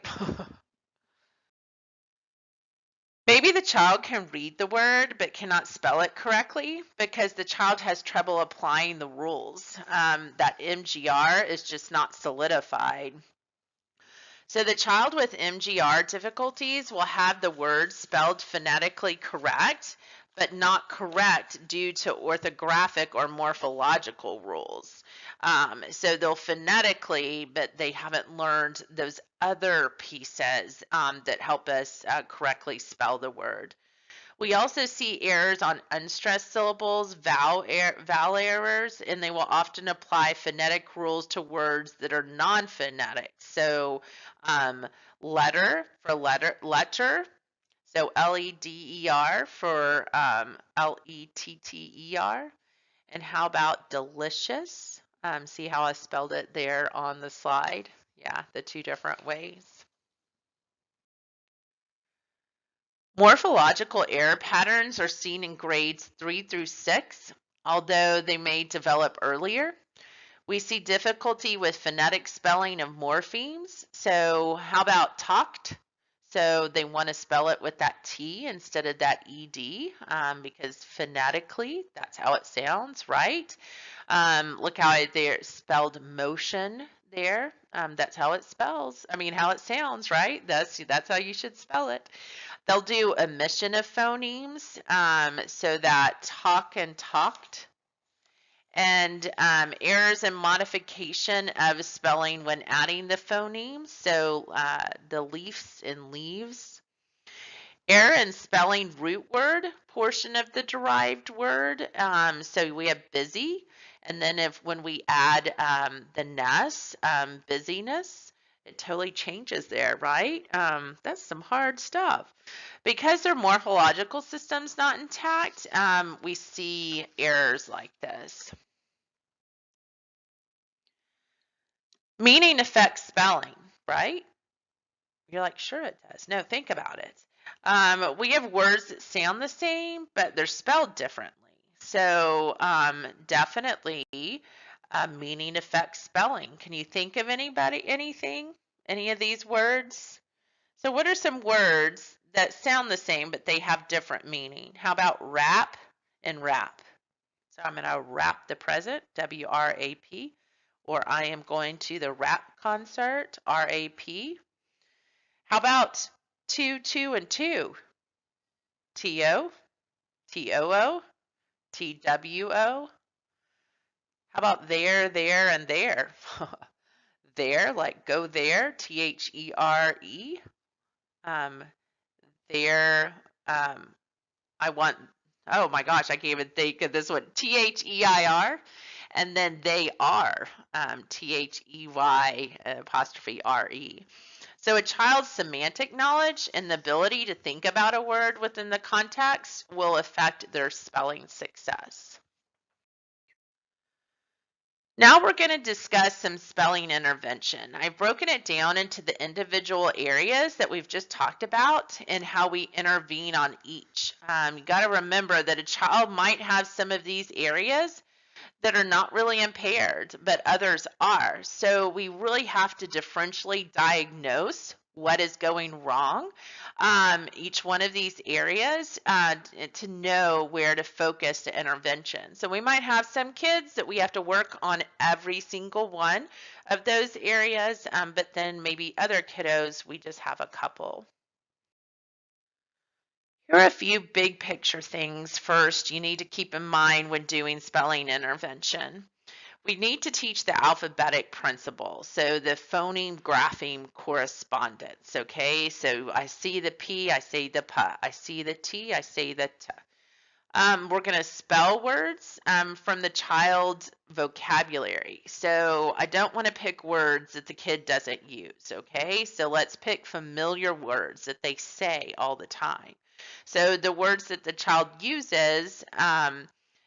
Speaker 1: Maybe the child can read the word but cannot spell it correctly because the child has trouble applying the rules. That MGR is just not solidified. So the child with MGR difficulties will have the words spelled phonetically correct, but not correct due to orthographic or morphological rules. So they'll phonetically, but they haven't learned those other pieces that help us correctly spell the word. We also see errors on unstressed syllables, vowel errors, and they will often apply phonetic rules to words that are non-phonetic. So letter for letter, so L-E-D-E-R for L-E-T-T-E-R. And how about delicious? See how I spelled it there on the slide? Yeah, the two different ways. Morphological error patterns are seen in grades 3 through 6, although they may develop earlier. We see difficulty with phonetic spelling of morphemes. So how about talked? So they want to spell it with that T instead of that ED because phonetically that's how it sounds, right? Look how they're spelled motion there. That's how it spells. I mean, how it sounds, right? That's how you should spell it. They'll do omission of phonemes, so that talk and talked, and errors and modification of spelling when adding the phonemes, so the leafs and leaves. Error in spelling root word portion of the derived word, so we have busy, and then when we add the ness, busyness, it totally changes there, right? That's some hard stuff. Because their morphological system's not intact, we see errors like this. Meaning affects spelling, right? You're like, sure it does. No, think about it. We have words that sound the same, but they're spelled differently. So definitely meaning affects spelling. Can you think of anything Any of these words? So what are some words that sound the same but they have different meaning? How about wrap and wrap? So I'm going to wrap the present, W-R-A-P, or I am going to the rap concert, R-A-P. How about two, two, and two? T-O, T-O-O, T-W-O. How about there, and there? There, like go there, T-H-E-R-E. There, I want, oh my gosh, I can't even think of this one, T-H-E-I-R. And then they are, T-H-E-Y apostrophe R-E. So a child's semantic knowledge and the ability to think about a word within the context will affect their spelling success. Now we're going to discuss some spelling intervention. I've broken it down into the individual areas that we've just talked about and how we intervene on each. You got to remember that a child might have some of these areas that are not really impaired, but others are. So we really have to differentially diagnose what is going wrong each one of these areas to know where to focus the intervention. So we might have some kids that we have to work on every single one of those areas, but then maybe other kiddos, we just have a couple. Here are a few big picture things first you need to keep in mind when doing spelling intervention. We need to teach the alphabetic principle, so the phoneme grapheme correspondence, okay? So I see the P, I say the P. I see the T, I say the T. We're going to spell words from the child's vocabulary. So I don't want to pick words that the kid doesn't use, okay? So let's pick familiar words that they say all the time. So the words that the child uses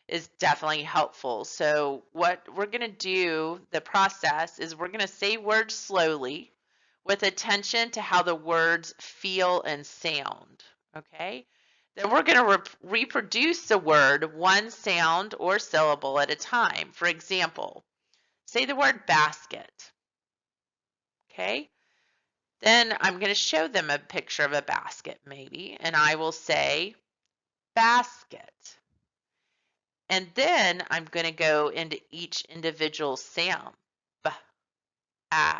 Speaker 1: is definitely helpful. So what we're going to do, the process, is we're going to say words slowly with attention to how the words feel and sound, okay? Then we're going to reproduce the word one sound or syllable at a time. For example, say the word basket, okay? Then I'm going to show them a picture of a basket maybe, and I will say basket. And then I'm going to go into each individual sound. B, a,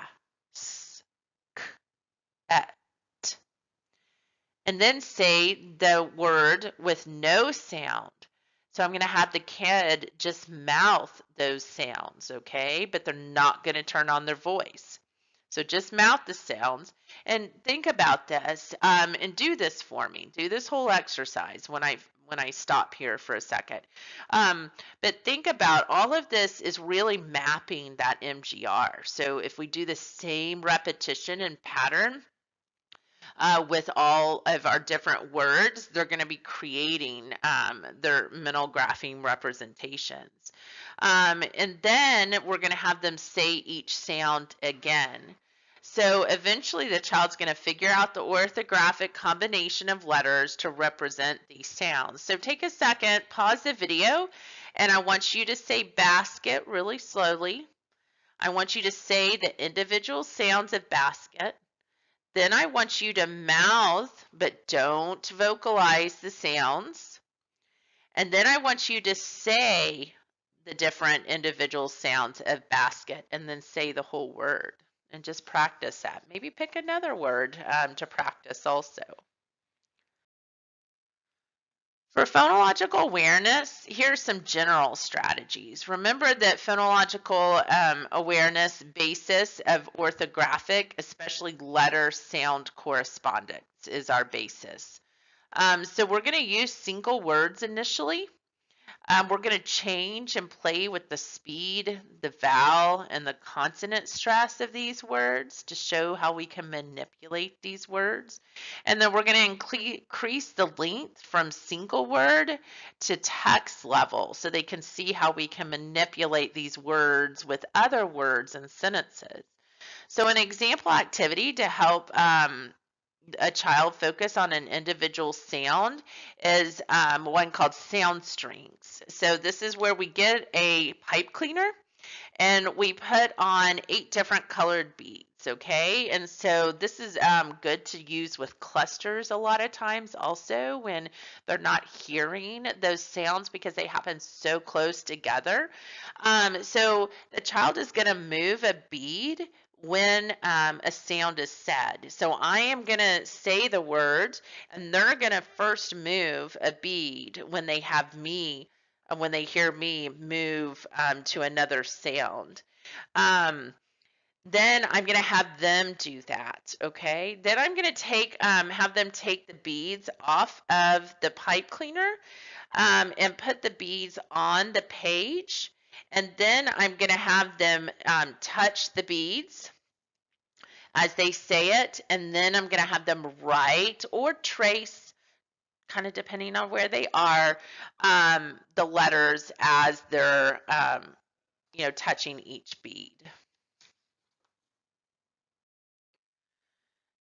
Speaker 1: s, k, et. And then say the word with no sound. So I'm going to have the kid just mouth those sounds, okay? But they're not going to turn on their voice. So just mouth the sounds and think about this and do this for me. Do this whole exercise when I stop here for a second. But think about all of this is really mapping that MGR. So if we do the same repetition and pattern with all of our different words, they're going to be creating their mental grapheme representations. And then we're going to have them say each sound again. So eventually the child's going to figure out the orthographic combination of letters to represent these sounds. So take a second, pause the video, and I want you to say basket really slowly. I want you to say the individual sounds of basket. Then I want you to mouth, but don't vocalize the sounds. And then I want you to say the different individual sounds of basket and then say the whole word and just practice that. Maybe pick another word to practice also. For phonological awareness, here's some general strategies. Remember that phonological awareness basis of orthographic, especially letter sound correspondence, is our basis. So we're going to use single words initially. We're going to change and play with the speed, the vowel, and the consonant stress of these words to show how we can manipulate these words. And then we're going to increase the length from single word to text level so they can see how we can manipulate these words with other words and sentences. So an example activity to help a child focus on an individual sound is one called sound strings. So this is where we get a pipe cleaner and we put on 8 different colored beads. okay? And so this is good to use with clusters a lot of times also when they're not hearing those sounds because they happen so close together. So the child is going to move a bead when a sound is said. So I am going to say the word, and they're going to first move a bead when they have me, when they hear me move to another sound. Um, then I'm going to have them do that, okay? Then I'm going to have them take the beads off of the pipe cleaner and put the beads on the page. And then I'm going to have them touch the beads as they say it. And then I'm going to have them write or trace, kind of depending on where they are, the letters as they're, touching each bead.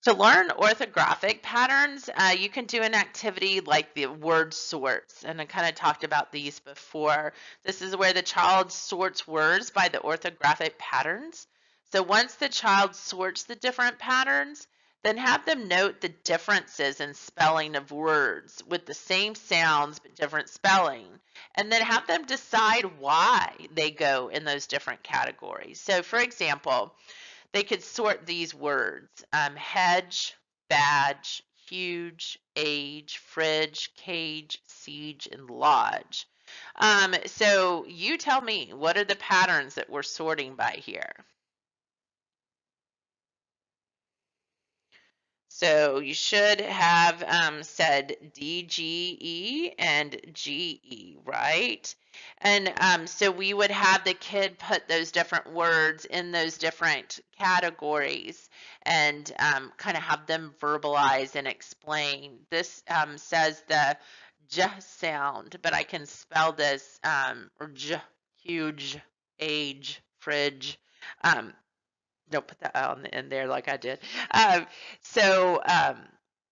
Speaker 1: To learn orthographic patterns, you can do an activity like the word sorts, and I kind of talked about these before. This is where the child sorts words by the orthographic patterns. So once the child sorts the different patterns, then have them note the differences in spelling of words with the same sounds but different spelling, and then have them decide why they go in those different categories. So for example, they could sort these words: hedge, badge, huge, age, fridge, cage, siege, and lodge. So you tell me, what are the patterns that we're sorting by here? So you should have said DGE and GE, right? And so we would have the kid put those different words in those different categories and kind of have them verbalize and explain. This says the J sound, but I can spell this or J, huge, age, fridge. Um, don't put that on the end there like I did. Um, so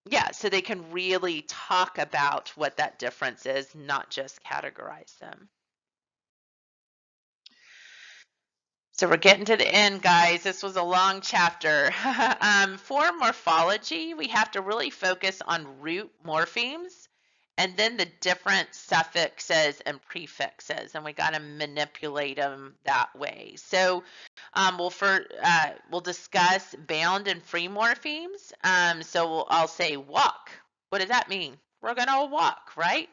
Speaker 1: yeah, so they can really talk about what that difference is, not just categorize them. So we're getting to the end, guys. This was a long chapter. For morphology, we have to really focus on root morphemes and then the different suffixes and prefixes, and we got to manipulate them that way. So we'll discuss bound and free morphemes. I'll say walk. What does that mean? We're going to walk, right?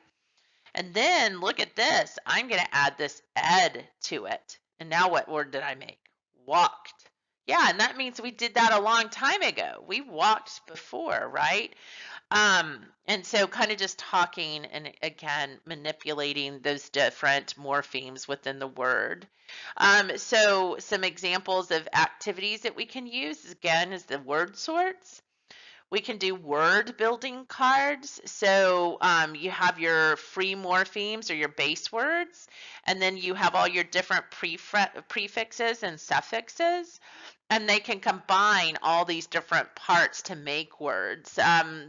Speaker 1: And then look at this. I'm going to add this ed to it. And now what word did I make? Walked. Yeah, and that means we did that a long time ago. We walked before, right? And so kind of just talking and again manipulating those different morphemes within the word. So some examples of activities that we can use again is the word sorts. We can do word building cards. So you have your free morphemes or your base words, and then you have all your different prefixes and suffixes, and they can combine all these different parts to make words.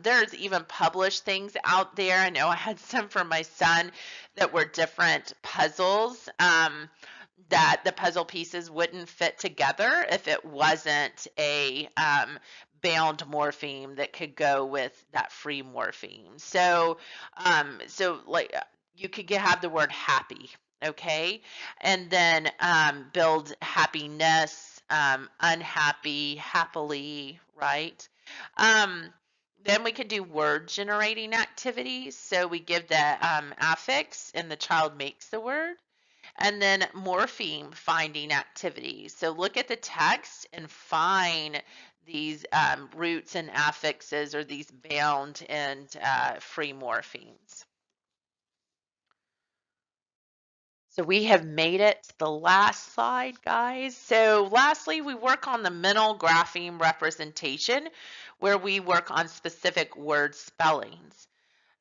Speaker 1: There's even published things out there. I know I had some for my son that were different puzzles. That the puzzle pieces wouldn't fit together if it wasn't a bound morpheme that could go with that free morpheme. So like you could have the word happy, okay, and then build happiness, unhappy, happily, right? Um, then we could do word generating activities. So we give the affix and the child makes the word. And then morpheme finding activities. So look at the text and find these roots and affixes or these bound and free morphemes. So we have made it to the last slide, guys. So lastly, we work on the mental grapheme representation where we work on specific word spellings.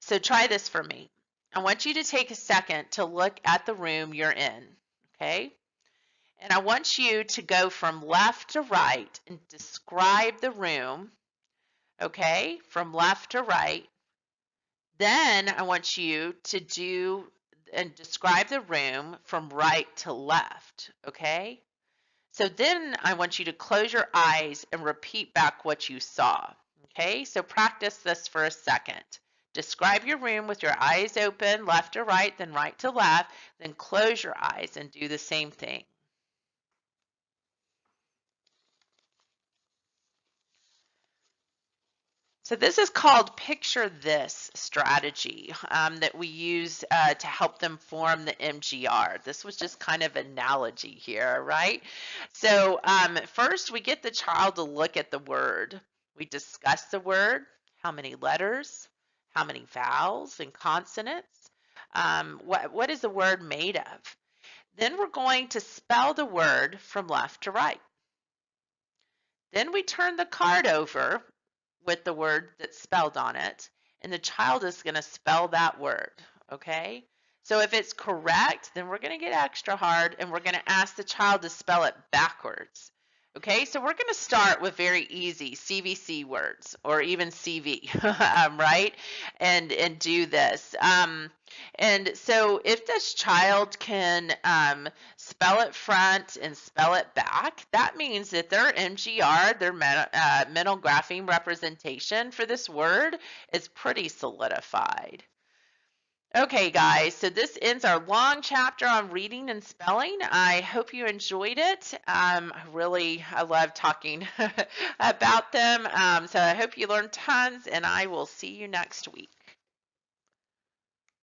Speaker 1: So try this for me. I want you to take a second to look at the room you're in, okay? And I want you to go from left to right and describe the room, okay, from left to right. Then I want you to do and describe the room from right to left, okay? So then I want you to close your eyes and repeat back what you saw. Okay, so practice this for a second. Describe your room with your eyes open, left to right, then right to left, then close your eyes and do the same thing. So this is called picture this strategy that we use to help them form the MGR. This was just kind of an analogy here, right? So first we get the child to look at the word. We discuss the word, how many letters, how many vowels and consonants, what is the word made of? Then we're going to spell the word from left to right. Then we turn the card over with the word that's spelled on it, and the child is going to spell that word, okay? So if it's correct, then we're going to get extra hard, and we're going to ask the child to spell it backwards. Okay, so we're going to start with very easy CVC words or even CV, right? And do this. And so if this child can spell it front and spell it back, that means that their MGR, their mental grapheme representation for this word is pretty solidified. Okay, guys, so this ends our long chapter on reading and spelling. I hope you enjoyed it. I love talking about them. So I hope you learned tons, and I will see you next week.